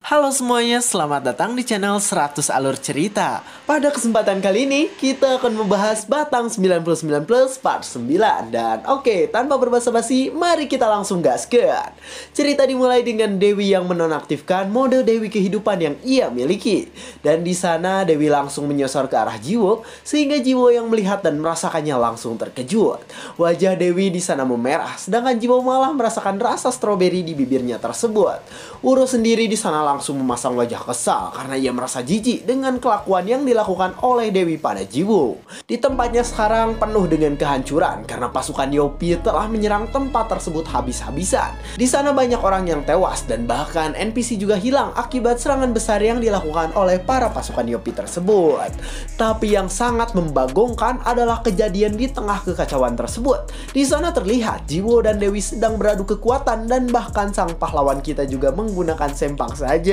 Halo semuanya, selamat datang di channel 100 Alur Cerita. Pada kesempatan kali ini, kita akan membahas Batang 99 Plus part 9. Dan oke, tanpa berbasa-basi, mari kita langsung gaskan. Cerita dimulai dengan Dewi yang menonaktifkan mode Dewi kehidupan yang ia miliki. Dan di sana Dewi langsung menyosor ke arah Jiwo, sehingga Jiwo yang melihat dan merasakannya langsung terkejut. Wajah Dewi di sana memerah, sedangkan Jiwo malah merasakan rasa stroberi di bibirnya tersebut. Uro sendiri di sana langsung memasang wajah kesal karena ia merasa jijik dengan kelakuan yang dilakukan oleh Dewi pada Jiwo. Di tempatnya sekarang penuh dengan kehancuran karena pasukan Yopi telah menyerang tempat tersebut habis-habisan. Di sana banyak orang yang tewas dan bahkan NPC juga hilang akibat serangan besar yang dilakukan oleh para pasukan Yopi tersebut. Tapi yang sangat membagongkan adalah kejadian di tengah kekacauan tersebut. Di sana terlihat Jiwo dan Dewi sedang beradu kekuatan dan bahkan sang pahlawan kita juga menggunakan sempang saja.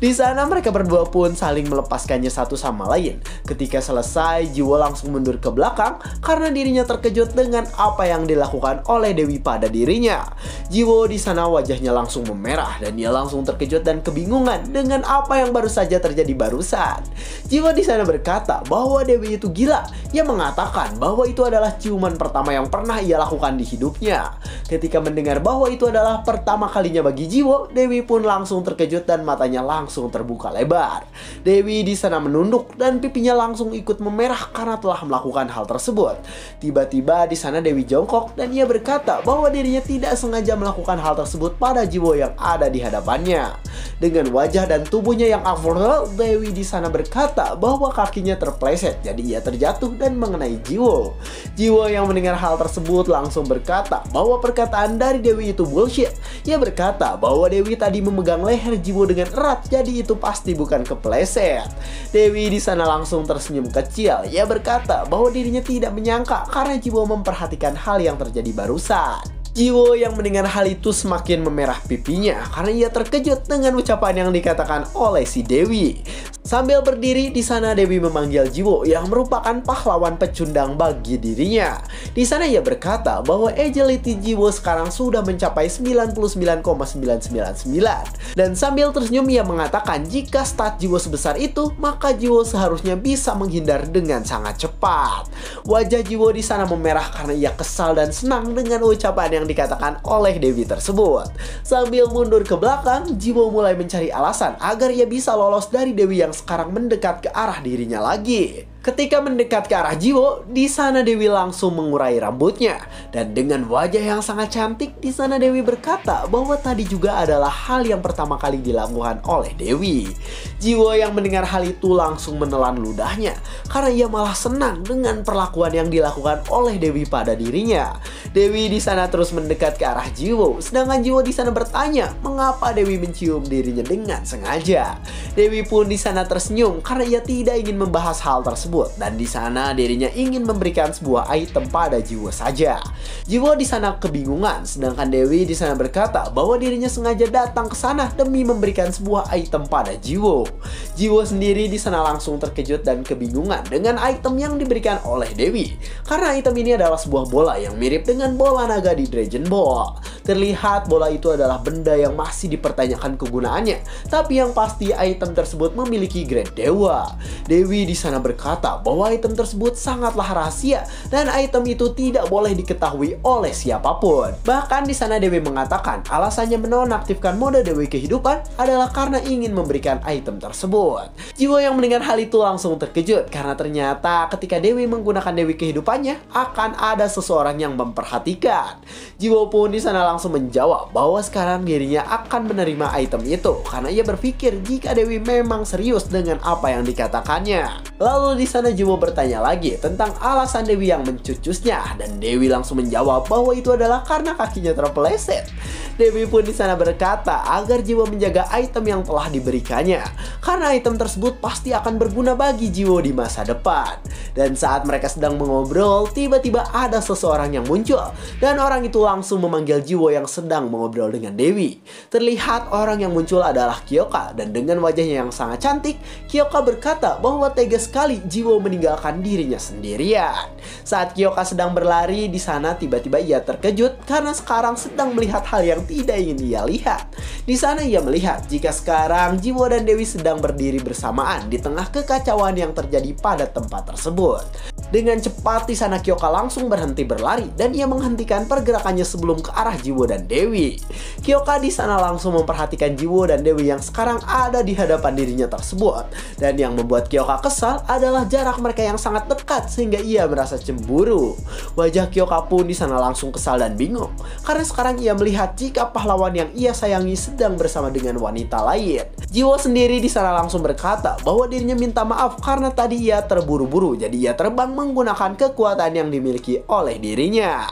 Di sana mereka berdua pun saling melepaskannya satu sama lain. Ketika selesai, Jiwo langsung mundur ke belakang karena dirinya terkejut dengan apa yang dilakukan oleh Dewi pada dirinya. Jiwo di sana wajahnya langsung memerah dan dia langsung terkejut dan kebingungan dengan apa yang baru saja terjadi barusan. Jiwo di sana berkata bahwa Dewi itu gila. Ia mengatakan bahwa itu adalah ciuman pertama yang pernah ia lakukan di hidupnya. Ketika mendengar bahwa itu adalah pertama kalinya bagi Jiwo, Dewi pun langsung terkejut dan matanya langsung terbuka lebar. Dewi di sana menunduk dan pipinya langsung ikut memerah karena telah melakukan hal tersebut. Tiba-tiba di sana Dewi jongkok dan ia berkata bahwa dirinya tidak sengaja melakukan hal tersebut pada Jiwo yang ada di hadapannya. Dengan wajah dan tubuhnya yang afro, Dewi di sana berkata bahwa kakinya terpleset, jadi ia terjatuh dan mengenai Jiwo. Jiwo yang mendengar hal tersebut langsung berkata bahwa perkataan dari Dewi itu bullshit. Ia berkata bahwa Dewi tadi memegang leher Jiwo dengan erat, jadi itu pasti bukan kepleset. Dewi di sana langsung tersenyum kecil. Ia berkata bahwa dirinya tidak menyangka karena Jiwo memperhatikan hal yang terjadi barusan. Jiwo yang mendengar hal itu semakin memerah pipinya karena ia terkejut dengan ucapan yang dikatakan oleh si Dewi. Sambil berdiri di sana Dewi memanggil Jiwo yang merupakan pahlawan pecundang bagi dirinya. Di sana ia berkata bahwa agility Jiwo sekarang sudah mencapai 99,999 dan sambil tersenyum ia mengatakan jika stat Jiwo sebesar itu maka Jiwo seharusnya bisa menghindar dengan sangat cepat. Wajah Jiwo di sana memerah karena ia kesal dan senang dengan ucapan yang dikatakan oleh Dewi tersebut. Sambil mundur ke belakang, Jiwo mulai mencari alasan agar ia bisa lolos dari Dewi yang sekarang mendekat ke arah dirinya lagi. Ketika mendekat ke arah Jiwo, di sana Dewi langsung mengurai rambutnya dan dengan wajah yang sangat cantik di sana Dewi berkata bahwa tadi juga adalah hal yang pertama kali dilakukan oleh Dewi. Jiwo yang mendengar hal itu langsung menelan ludahnya karena ia malah senang dengan perlakuan yang dilakukan oleh Dewi pada dirinya. Dewi di sana terus mendekat ke arah Jiwo, sedangkan Jiwo di sana bertanya mengapa Dewi mencium dirinya dengan sengaja. Dewi pun di sana tersenyum karena ia tidak ingin membahas hal tersebut. Dan di sana dirinya ingin memberikan sebuah item pada Jiwo saja. Jiwo di sana kebingungan, sedangkan Dewi di sana berkata bahwa dirinya sengaja datang ke sana demi memberikan sebuah item pada Jiwo. Jiwo sendiri di sana langsung terkejut dan kebingungan dengan item yang diberikan oleh Dewi, karena item ini adalah sebuah bola yang mirip dengan bola naga di Dragon Ball. Terlihat bola itu adalah benda yang masih dipertanyakan kegunaannya, tapi yang pasti item tersebut memiliki grade dewa. Dewi di sana berkata bahwa item tersebut sangatlah rahasia dan item itu tidak boleh diketahui oleh siapapun. Bahkan di sana Dewi mengatakan alasannya menonaktifkan mode Dewi kehidupan adalah karena ingin memberikan item tersebut. Jiwo yang mendengar hal itu langsung terkejut karena ternyata ketika Dewi menggunakan Dewi kehidupannya akan ada seseorang yang memperhatikan. Jiwo pun di sana langsung menjawab bahwa sekarang dirinya akan menerima item itu karena ia berpikir jika Dewi memang serius dengan apa yang dikatakannya. Lalu di sana Jiwo bertanya lagi tentang alasan Dewi yang mencucusnya dan Dewi langsung menjawab bahwa itu adalah karena kakinya terpeleset. Dewi pun di sana berkata agar Jiwo menjaga item yang telah diberikannya karena item tersebut pasti akan berguna bagi Jiwo di masa depan. Dan saat mereka sedang mengobrol, tiba-tiba ada seseorang yang muncul dan orang itu langsung memanggil Jiwo yang sedang mengobrol dengan Dewi. Terlihat orang yang muncul adalah Kyoka dan dengan wajahnya yang sangat cantik, Kyoka berkata bahwa tega sekali Jiwo Jiwo meninggalkan dirinya sendirian. Saat Kyoka sedang berlari di sana, tiba-tiba ia terkejut karena sekarang sedang melihat hal yang tidak ingin ia lihat. Di sana ia melihat jika sekarang Jiwo dan Dewi sedang berdiri bersamaan di tengah kekacauan yang terjadi pada tempat tersebut. Dengan cepat di sana Kyoka langsung berhenti berlari dan ia menghentikan pergerakannya sebelum ke arah Jiwo dan Dewi. Kyoka di sana langsung memperhatikan Jiwo dan Dewi yang sekarang ada di hadapan dirinya tersebut. Dan yang membuat Kyoka kesal adalah jarak mereka yang sangat dekat sehingga ia merasa cemburu. Wajah Kyoka pun di sana langsung kesal dan bingung karena sekarang ia melihat jika pahlawan yang ia sayangi sedang bersama dengan wanita lain. Jiwo sendiri di sana langsung berkata bahwa dirinya minta maaf karena tadi ia terburu-buru, jadi ia terbang menggunakan kekuatan yang dimiliki oleh dirinya.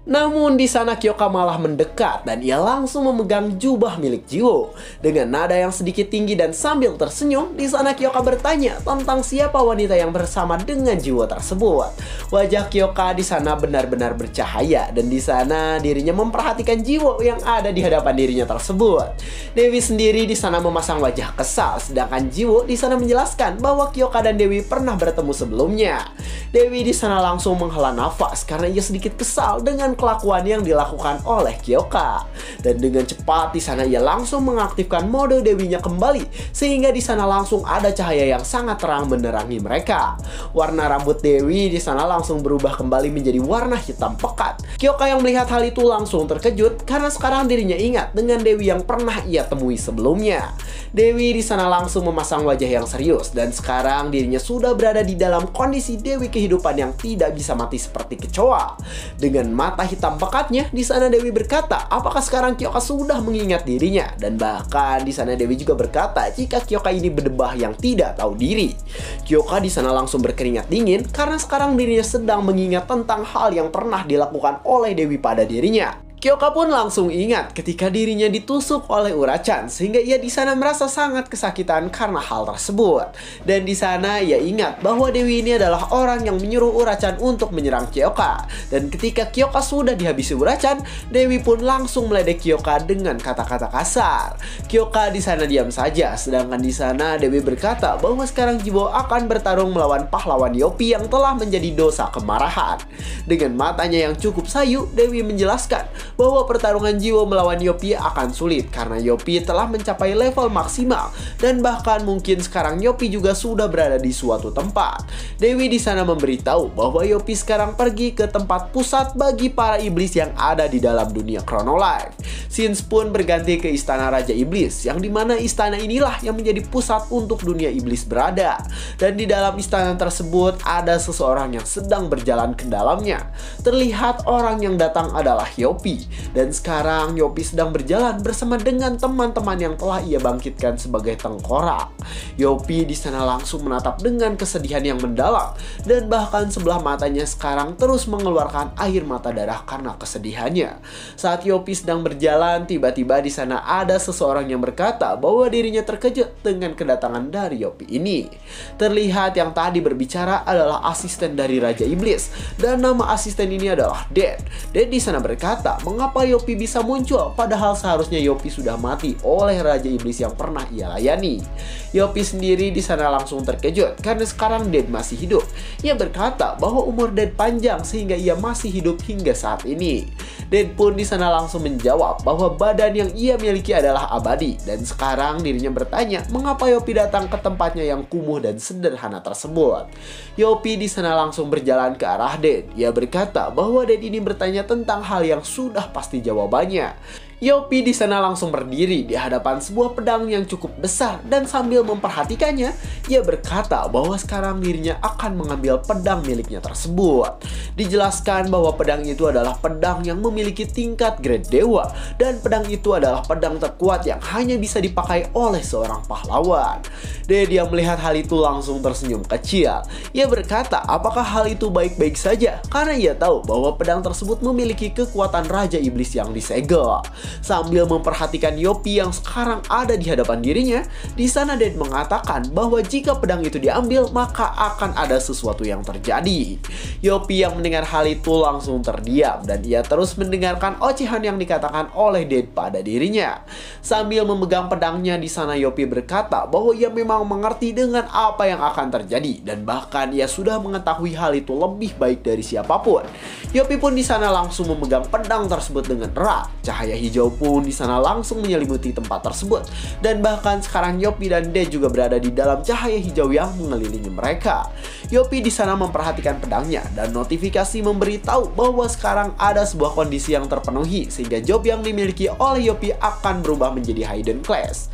Namun di sana Kyoka malah mendekat dan ia langsung memegang jubah milik Jiwo. Dengan nada yang sedikit tinggi dan sambil tersenyum, di sana Kyoka bertanya tentang siapa wanita yang bersama dengan Jiwo tersebut. Wajah Kyoka di sana benar-benar bercahaya dan di sana dirinya memperhatikan Jiwo yang ada di hadapan dirinya tersebut. Dewi sendiri di sana memasang wajah kesal, sedangkan Jiwo di sana menjelaskan bahwa Kyoka dan Dewi pernah bertemu sebelumnya. Dewi di sana langsung menghela nafas karena ia sedikit kesal dengan kelakuan yang dilakukan oleh Kyoka. Dan dengan cepat di sana ia langsung mengaktifkan mode Dewinya kembali sehingga di sana langsung ada cahaya yang sangat terang menerangi mereka. Warna rambut Dewi di sana langsung berubah kembali menjadi warna hitam pekat. Kyoka yang melihat hal itu langsung terkejut karena sekarang dirinya ingat dengan Dewi yang pernah ia temui sebelumnya. Dewi di sana langsung memasang wajah yang serius dan sekarang dirinya sudah berada di dalam kondisi Dewi kehidupan yang tidak bisa mati seperti kecoa. Dengan mata hitam pekatnya, di sana Dewi berkata, apakah sekarang Kyoka sudah mengingat dirinya? Dan bahkan di sana Dewi juga berkata jika Kyoka ini berdebah yang tidak tahu diri. Kyoka di sana langsung berkeringat dingin karena sekarang dirinya sedang mengingat tentang hal yang pernah dilakukan oleh Dewi pada dirinya. Kyoka pun langsung ingat ketika dirinya ditusuk oleh Urachan sehingga ia di sana merasa sangat kesakitan karena hal tersebut. Dan di sana ia ingat bahwa Dewi ini adalah orang yang menyuruh Urachan untuk menyerang Kyoka. Dan ketika Kyoka sudah dihabisi Urachan, Dewi pun langsung meledek Kyoka dengan kata-kata kasar. Kyoka di sana diam saja, sedangkan di sana Dewi berkata bahwa sekarang Jiwo akan bertarung melawan pahlawan Yopi yang telah menjadi dosa kemarahan. Dengan matanya yang cukup sayu, Dewi menjelaskan bahwa pertarungan Jiwo melawan Yopi akan sulit karena Yopi telah mencapai level maksimal dan bahkan mungkin sekarang Yopi juga sudah berada di suatu tempat. Dewi di sana memberitahu bahwa Yopi sekarang pergi ke tempat pusat bagi para iblis yang ada di dalam dunia Chronolife. Scenes pun berganti ke istana Raja Iblis, yang dimana istana inilah yang menjadi pusat untuk dunia iblis berada. Dan di dalam istana tersebut ada seseorang yang sedang berjalan ke dalamnya. Terlihat orang yang datang adalah Yopi. Dan sekarang Yopi sedang berjalan bersama dengan teman-teman yang telah ia bangkitkan sebagai tengkorak. Yopi di sana langsung menatap dengan kesedihan yang mendalam dan bahkan sebelah matanya sekarang terus mengeluarkan air mata darah karena kesedihannya. Saat Yopi sedang berjalan, tiba-tiba di sana ada seseorang yang berkata bahwa dirinya terkejut dengan kedatangan dari Yopi ini. Terlihat yang tadi berbicara adalah asisten dari Raja Iblis dan nama asisten ini adalah Dead. Dead di sana berkata, mengapa Yopi bisa muncul padahal seharusnya Yopi sudah mati oleh Raja Iblis yang pernah ia layani. Yopi sendiri di sana langsung terkejut karena sekarang Dead masih hidup. Ia berkata bahwa umur Dead panjang sehingga ia masih hidup hingga saat ini. Dead pun di sana langsung menjawab bahwa badan yang ia miliki adalah abadi dan sekarang dirinya bertanya mengapa Yopi datang ke tempatnya yang kumuh dan sederhana tersebut. Yopi di sana langsung berjalan ke arah Dead. Ia berkata bahwa Dead ini bertanya tentang hal yang sudah pasti jawabannya. Yopi di sana langsung berdiri di hadapan sebuah pedang yang cukup besar dan sambil memperhatikannya, ia berkata bahwa sekarang dirinya akan mengambil pedang miliknya tersebut. Dijelaskan bahwa pedang itu adalah pedang yang memiliki tingkat grade dewa dan pedang itu adalah pedang terkuat yang hanya bisa dipakai oleh seorang pahlawan. Dead yang melihat hal itu langsung tersenyum kecil. Ia berkata apakah hal itu baik-baik saja karena ia tahu bahwa pedang tersebut memiliki kekuatan Raja Iblis yang disegel. Sambil memperhatikan Yopi yang sekarang ada di hadapan dirinya, di sana Dad mengatakan bahwa jika pedang itu diambil, maka akan ada sesuatu yang terjadi. Yopi yang mendengar hal itu langsung terdiam dan ia terus mendengarkan ocehan yang dikatakan oleh Dad pada dirinya. Sambil memegang pedangnya, di sana Yopi berkata bahwa ia memang mengerti dengan apa yang akan terjadi dan bahkan ia sudah mengetahui hal itu lebih baik dari siapapun. Yopi pun di sana langsung memegang pedang tersebut dengan erat. Cahaya hijau pun di sana langsung menyelimuti tempat tersebut dan bahkan sekarang Yopi dan Dad juga berada di dalam cahaya hijau yang mengelilingi mereka. Yopi di sana memperhatikan pedangnya dan notifikasi memberitahu bahwa sekarang ada sebuah kondisi yang terpenuhi sehingga job yang dimiliki oleh Yopi akan berubah menjadi Hidden Class.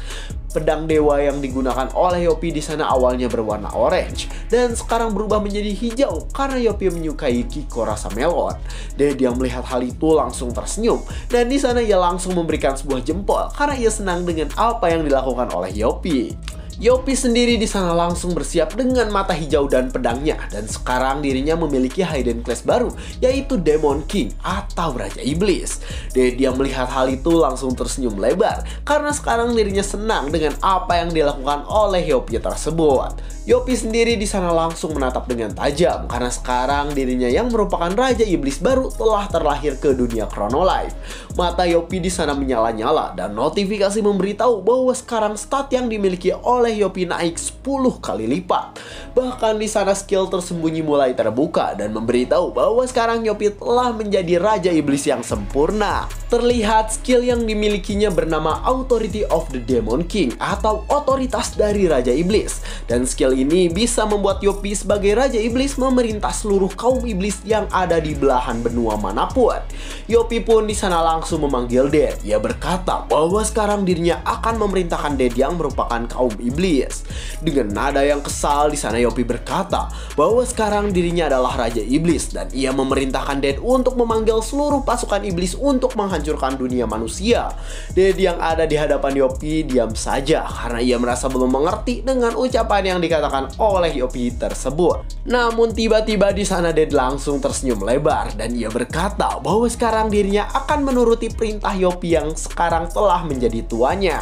Pedang dewa yang digunakan oleh Yopi di sana awalnya berwarna orange dan sekarang berubah menjadi hijau karena Yopi menyukai Kiko rasa melon. Dad yang melihat hal itu langsung tersenyum dan di sana ia langsung memberikan sebuah jempol karena ia senang dengan apa yang dilakukan oleh Yopi. Yopi sendiri di sana langsung bersiap dengan mata hijau dan pedangnya dan sekarang dirinya memiliki Hidden Class baru yaitu Demon King atau Raja Iblis. Dad yang melihat hal itu langsung tersenyum lebar karena sekarang dirinya senang dengan apa yang dilakukan oleh Yopi tersebut. Yopi sendiri di sana langsung menatap dengan tajam karena sekarang dirinya yang merupakan Raja Iblis baru telah terlahir ke dunia Chronolife. Mata Yopi di sana menyala-nyala dan notifikasi memberitahu bahwa sekarang stat yang dimiliki oleh Yopi naik 10 kali lipat. Bahkan di sana skill tersembunyi mulai terbuka dan memberitahu bahwa sekarang Yopi telah menjadi Raja Iblis yang sempurna. Terlihat skill yang dimilikinya bernama Authority of the Demon King atau otoritas dari Raja Iblis. Dan skill ini bisa membuat Yopi sebagai Raja Iblis memerintah seluruh kaum iblis yang ada di belahan benua manapun. Yopi pun di sana langsung memanggil Dad. Ia berkata bahwa sekarang dirinya akan memerintahkan Dad yang merupakan kaum iblis. Dengan nada yang kesal di sana Yopi berkata bahwa sekarang dirinya adalah Raja Iblis dan ia memerintahkan Dad untuk memanggil seluruh pasukan iblis untuk menghancurkan dunia manusia. Dad yang ada di hadapan Yopi diam saja karena ia merasa belum mengerti dengan ucapan yang dikatakan oleh Yopi tersebut. Namun tiba-tiba di sana Dad langsung tersenyum lebar dan ia berkata bahwa sekarang dirinya akan menuruti perintah Yopi yang sekarang telah menjadi tuannya.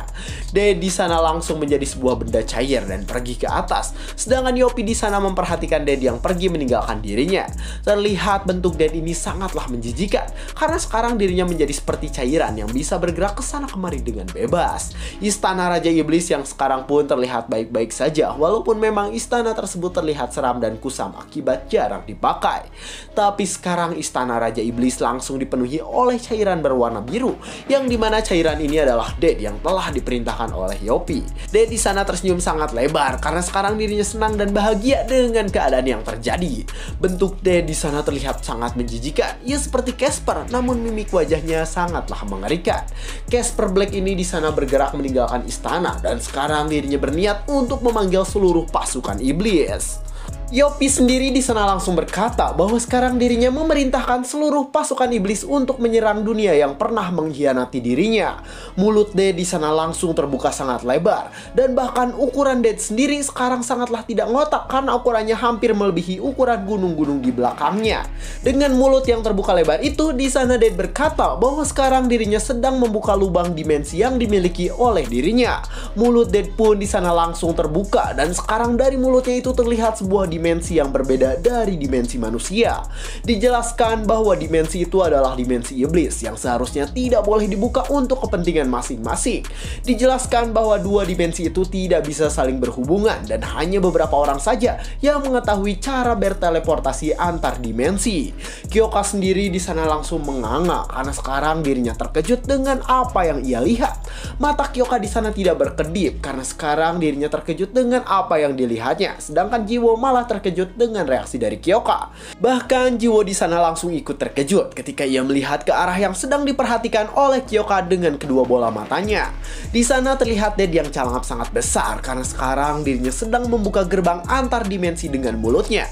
Dad di sana langsung menjadi sebuah benda cair dan pergi ke atas, sedangkan Yopi di sana memperhatikan Dad yang pergi meninggalkan dirinya. Terlihat bentuk Dad ini sangatlah menjijikan karena sekarang dirinya menjadi seperti cairan yang bisa bergerak ke sana kemari dengan bebas. Istana Raja Iblis yang sekarang pun terlihat baik-baik saja walaupun memang istana tersebut terlihat seram dan kusam akibat jarang dipakai. Tapi sekarang istana Raja Iblis langsung dipenuhi oleh cairan berwarna biru yang dimana cairan ini adalah Dad yang telah diperintahkan oleh Yopi. Dad di sana tersenyum sangat lebar karena sekarang dirinya senang dan bahagia dengan keadaan yang terjadi. Bentuk Dad di sana terlihat sangat menjijikan. Ia seperti Casper, namun mimik wajahnya sangatlah mengerikan. Casper Black ini di sana bergerak meninggalkan istana dan sekarang dirinya berniat untuk memanggil seluruh pasukan iblis. Yopi sendiri di sana langsung berkata bahwa sekarang dirinya memerintahkan seluruh pasukan iblis untuk menyerang dunia yang pernah mengkhianati dirinya. Mulut Dad di sana langsung terbuka sangat lebar dan bahkan ukuran Dad sendiri sekarang sangatlah tidak ngotak karena ukurannya hampir melebihi ukuran gunung-gunung di belakangnya. Dengan mulut yang terbuka lebar itu, di sana Dad berkata bahwa sekarang dirinya sedang membuka lubang dimensi yang dimiliki oleh dirinya. Mulut Dad pun di sana langsung terbuka dan sekarang dari mulutnya itu terlihat sebuah dimensi yang berbeda dari dimensi manusia. Dijelaskan bahwa dimensi itu adalah dimensi iblis yang seharusnya tidak boleh dibuka untuk kepentingan masing-masing. Dijelaskan bahwa dua dimensi itu tidak bisa saling berhubungan dan hanya beberapa orang saja yang mengetahui cara berteleportasi antar dimensi. Kyoka sendiri di sana langsung menganga karena sekarang dirinya terkejut dengan apa yang ia lihat. Mata Kyoka di sana tidak berkedip karena sekarang dirinya terkejut dengan apa yang dilihatnya, sedangkan Jiwo malah terkejut dengan reaksi dari Kyoka. Bahkan Jiwo di sana langsung ikut terkejut ketika ia melihat ke arah yang sedang diperhatikan oleh Kyoka dengan kedua bola matanya. Di sana terlihat Dad yang calangap sangat besar karena sekarang dirinya sedang membuka gerbang antar dimensi dengan mulutnya.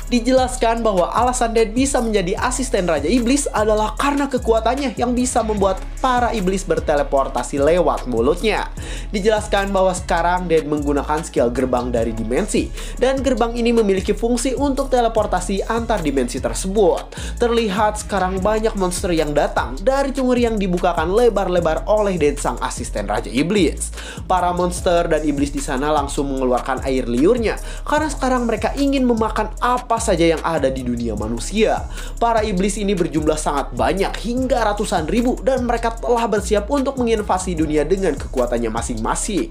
Dijelaskan bahwa alasan Dad bisa menjadi asisten Raja Iblis adalah karena kekuatannya yang bisa membuat para iblis berteleportasi lewat mulutnya. Dijelaskan bahwa sekarang Dad menggunakan skill gerbang dari dimensi dan gerbang ini memiliki memiliki fungsi untuk teleportasi antar dimensi tersebut. Terlihat sekarang banyak monster yang datang dari sumur yang dibukakan lebar-lebar oleh Den sang asisten Raja Iblis. Para monster dan iblis di sana langsung mengeluarkan air liurnya karena sekarang mereka ingin memakan apa saja yang ada di dunia manusia. Para iblis ini berjumlah sangat banyak hingga ratusan ribu dan mereka telah bersiap untuk menginvasi dunia dengan kekuatannya masing-masing.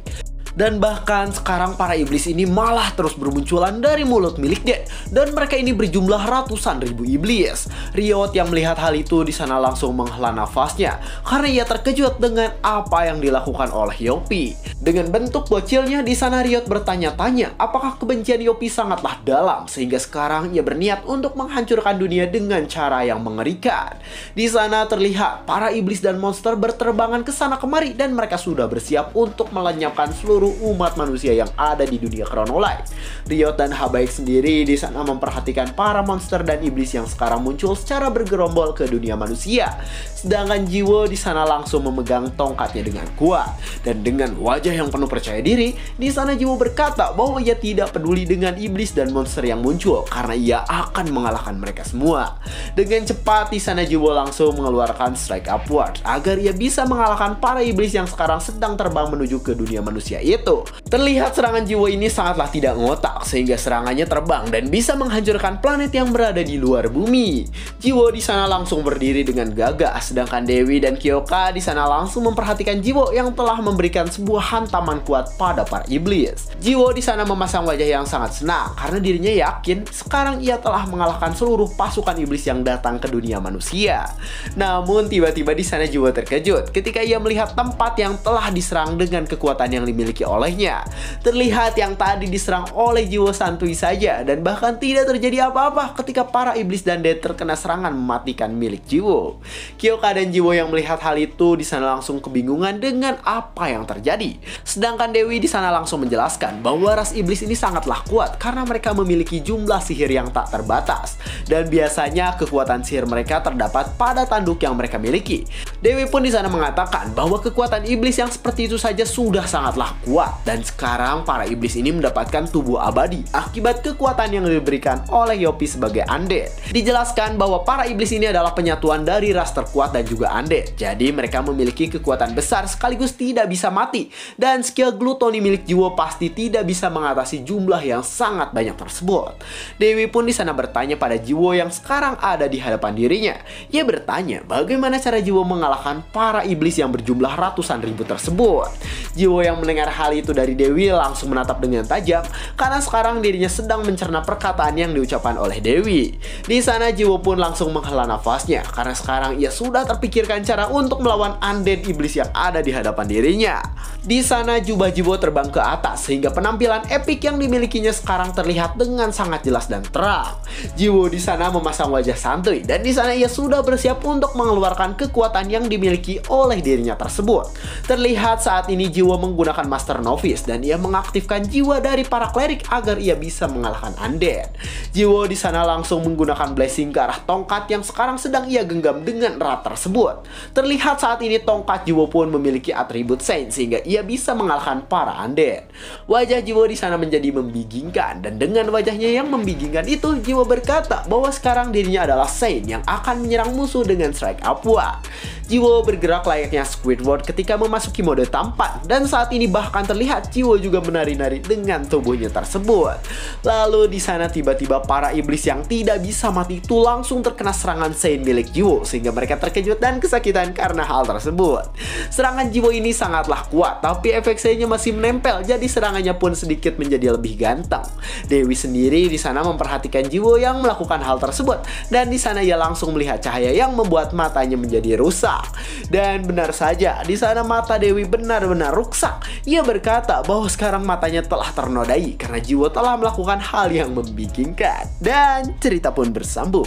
Dan bahkan sekarang para iblis ini malah terus bermunculan dari mulut miliknya. Dan mereka ini berjumlah ratusan ribu iblis. Riot yang melihat hal itu di sana langsung menghela nafasnya karena ia terkejut dengan apa yang dilakukan oleh Yopi. Dengan bentuk bocilnya di sana Riot bertanya-tanya apakah kebencian Yopi sangatlah dalam sehingga sekarang ia berniat untuk menghancurkan dunia dengan cara yang mengerikan. Di sana terlihat para iblis dan monster berterbangan ke sana kemari dan mereka sudah bersiap untuk melenyapkan seluruh umat manusia yang ada di dunia Chronolight. Riot dan Habaik sendiri di sana memperhatikan para monster dan iblis yang sekarang muncul secara bergerombol ke dunia manusia. Sedangkan Jiwo di sana langsung memegang tongkatnya dengan kuat dan dengan wajah yang penuh percaya diri, di sana Jiwo berkata bahwa ia tidak peduli dengan iblis dan monster yang muncul karena ia akan mengalahkan mereka semua. Dengan cepat di sana Jiwo langsung mengeluarkan strike upward agar ia bisa mengalahkan para iblis yang sekarang sedang terbang menuju ke dunia manusia itu. Terlihat serangan Jiwo ini sangatlah tidak ngotak sehingga serangannya terbang dan bisa menghancurkan planet yang berada di luar bumi. Jiwo di sana langsung berdiri dengan gagah, sedangkan Dewi dan Kyoka di sana langsung memperhatikan Jiwo yang telah memberikan sebuah hantaman kuat pada para iblis. Jiwo di sana memasang wajah yang sangat senang karena dirinya yakin sekarang ia telah mengalahkan seluruh pasukan iblis yang datang ke dunia manusia. Namun tiba-tiba di sana Jiwo terkejut ketika ia melihat tempat yang telah diserang dengan kekuatan yang dimiliki olehnya. Terlihat yang tadi diserang oleh Jiwo santuy saja dan bahkan tidak terjadi apa-apa ketika para iblis dan Dead terkena serangan mematikan milik Jiwo. Kyoka dan Jiwo yang melihat hal itu di sana langsung kebingungan dengan apa yang terjadi. Sedangkan Dewi di sana langsung menjelaskan bahwa ras iblis ini sangatlah kuat karena mereka memiliki jumlah sihir yang tak terbatas dan biasanya kekuatan sihir mereka terdapat pada tanduk yang mereka miliki. Dewi pun di sana mengatakan bahwa kekuatan iblis yang seperti itu saja sudah sangatlah kuat dan sekarang para iblis ini mendapatkan tubuh abadi akibat kekuatan yang diberikan oleh Yopi sebagai undead. Dijelaskan bahwa para iblis ini adalah penyatuan dari ras terkuat dan juga undead. Jadi mereka memiliki kekuatan besar sekaligus tidak bisa mati dan skill glutoni milik Jiwo pasti tidak bisa mengatasi jumlah yang sangat banyak tersebut. Dewi pun di sana bertanya pada Jiwo yang sekarang ada di hadapan dirinya. Ia bertanya bagaimana cara Jiwo mengalahkan para iblis yang berjumlah ratusan ribu tersebut. Jiwo yang mendengar hal itu dari Dewi langsung menatap dengan tajam karena sekarang dirinya sedang mencerna perkataan yang diucapkan oleh Dewi. Di sana Jiwo pun langsung menghela nafasnya karena sekarang ia sudah terpikirkan cara untuk melawan undead iblis yang ada di hadapan dirinya. Di sana jubah Jiwo terbang ke atas sehingga penampilan epik yang dimilikinya sekarang terlihat dengan sangat jelas dan terang. Jiwo di sana memasang wajah santuy dan di sana ia sudah bersiap untuk mengeluarkan kekuatan yang dimiliki oleh dirinya tersebut. Terlihat saat ini Jiwo menggunakan Master Novice dan ia mengaktifkan jiwa dari para klerik agar ia bisa mengalahkan undead. Jiwo di sana langsung menggunakan blessing ke arah tongkat yang sekarang sedang ia genggam dengan erat tersebut. Terlihat saat ini tongkat Jiwo pun memiliki atribut Saint sehingga ia bisa mengalahkan para undead. Wajah Jiwo di sana menjadi membingungkan dan dengan wajahnya yang membingungkan itu Jiwo berkata bahwa sekarang dirinya adalah Saint yang akan menyerang musuh dengan strike upward. Jiwo bergerak layaknya Squidward ketika memasuki mode tampan dan saat ini bahkan terlihat Jiwo juga menari-nari dengan tubuhnya tersebut. Lalu di sana tiba-tiba para iblis yang tidak bisa mati itu langsung terkena serangan Saint milik Jiwo sehingga mereka terkejut dan kesakitan karena hal tersebut. Serangan Jiwo ini sangatlah kuat tapi efek Saint-nya masih menempel jadi serangannya pun sedikit menjadi lebih ganteng. Dewi sendiri di sana memperhatikan Jiwo yang melakukan hal tersebut dan di sana ia langsung melihat cahaya yang membuat matanya menjadi rusak. Dan benar saja, di sana mata Dewi benar-benar rusak. Ia berkata bahwa sekarang matanya telah ternodai karena Jiwo telah melakukan hal yang membingungkan. Dan cerita pun bersambung.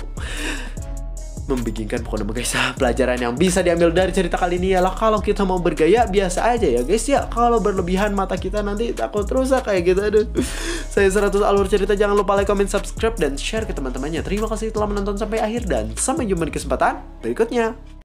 Membingungkan pokoknya guys. Pelajaran yang bisa diambil dari cerita kali ini ialah kalau kita mau bergaya biasa aja ya guys ya. Kalau berlebihan mata kita nanti takut rusak kayak gitu. Aduh. Saya 100 alur cerita, jangan lupa like, comment, subscribe dan share ke teman-temannya. Terima kasih telah menonton sampai akhir dan sampai jumpa di kesempatan berikutnya.